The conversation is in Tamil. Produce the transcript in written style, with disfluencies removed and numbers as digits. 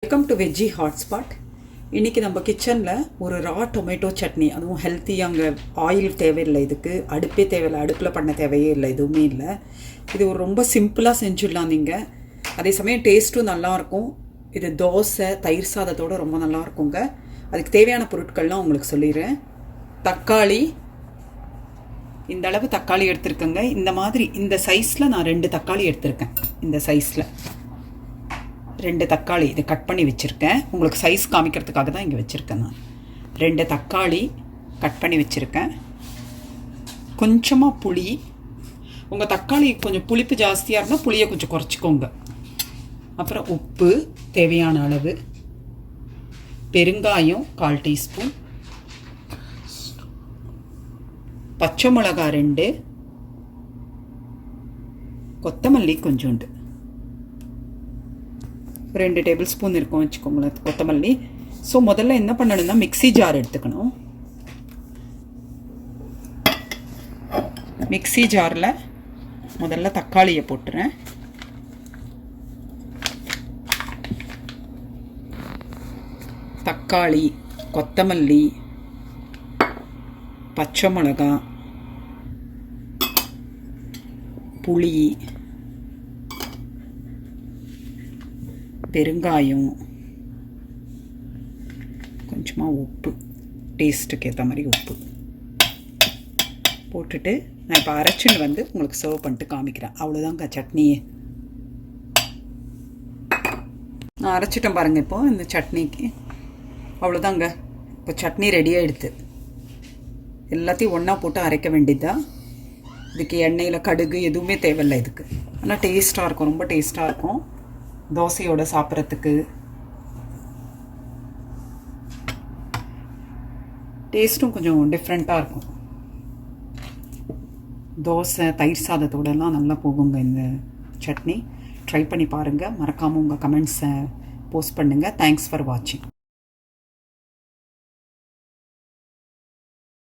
Welcome to veggie hotspot. இன்றைக்கி நம்ம கிச்சனில் ஒரு ரா டொமேட்டோ சட்னி, அதுவும் ஹெல்த்தி. அங்கே ஆயில் தேவையில்லை, இதுக்கு அடுப்பே தேவையில்லை, அடுப்பில் பண்ண தேவையே இல்லை, எதுவுமே இல்லை. இது ஒரு ரொம்ப சிம்பிளாக செஞ்சிடலாம் நீங்கள். அதே சமயம் டேஸ்ட்டும் நல்லாயிருக்கும். இது தோசை தயிர் சாதத்தோடு ரொம்ப நல்லா இருக்குங்க. அதுக்கு தேவையான பொருட்கள்லாம் உங்களுக்கு சொல்லிடுறேன். தக்காளி, இந்த அளவு தக்காளி எடுத்துருக்கேங்க. இந்த மாதிரி இந்த சைஸில் நான் 2 தக்காளி எடுத்திருக்கேன். இந்த சைஸில் 2 தக்காளி இது கட் பண்ணி வச்சுருக்கேன். உங்களுக்கு சைஸ் காமிக்கிறதுக்காக தான் இங்கே வச்சுருக்கேன். நான் 2 தக்காளி கட் பண்ணி வச்சுருக்கேன். கொஞ்சமாக புளி. உங்கள் தக்காளி கொஞ்சம் புளிப்பு ஜாஸ்தியாக இருந்தால் புளியை கொஞ்சம் குறைச்சிக்கோங்க. அப்புறம் உப்பு தேவையான அளவு, பெருங்காயம் 1/4 டீஸ்பூன், பச்சை மிளகா 2, கொத்தமல்லி கொஞ்சோண்டு 2 டேபிள் ஸ்பூன் இருக்கும் வச்சுக்கோங்களேன் கொத்தமல்லி. ஸோ முதல்ல என்ன பண்ணணும்னா மிக்ஸி ஜார் எடுத்துக்கணும். மிக்ஸி ஜாரில் முதல்ல தக்காளியை போட்டுறேன். தக்காளி, கொத்தமல்லி, பச்சை மிளகா, புளி, பெருங்காயம், கொஞ்சமாக உப்பு, டேஸ்ட்டுக்கு ஏற்ற மாதிரி உப்பு போட்டுட்டு நான் இப்போ அரைச்சின்னு வந்து உங்களுக்கு சர்வ் பண்ணிட்டு காமிக்கிறேன். அவ்வளோதாங்க சட்னியே. நான் அரைச்சிட்டேன் பாருங்கள். இப்போது இந்த சட்னிக்கு அவ்வளோதாங்க. இப்போ சட்னி ரெடி ஆகிடுது. எல்லாத்தையும் ஒன்றா போட்டு அரைக்க வேண்டியதுதான். இதுக்கு எண்ணெயில் கடுகு எதுவுமே தேவையில்லை இதுக்கு. ஆனால் டேஸ்ட்டாக இருக்கும், ரொம்ப டேஸ்ட்டாக இருக்கும் தோசையோட சாப்பிட்றதுக்கு. டேஸ்ட்டும் கொஞ்சம் டிஃப்ரெண்ட்டாக இருக்கும். தோசை தயிர் சாதத்தோடலாம் நல்லா போகுங்க இந்த சட்னி. ட்ரை பண்ணி பாருங்கள். மறக்காமல் உங்கள் கமெண்ட்ஸை போஸ்ட் பண்ணுங்கள். தேங்க்ஸ் ஃபார் வாட்சிங்.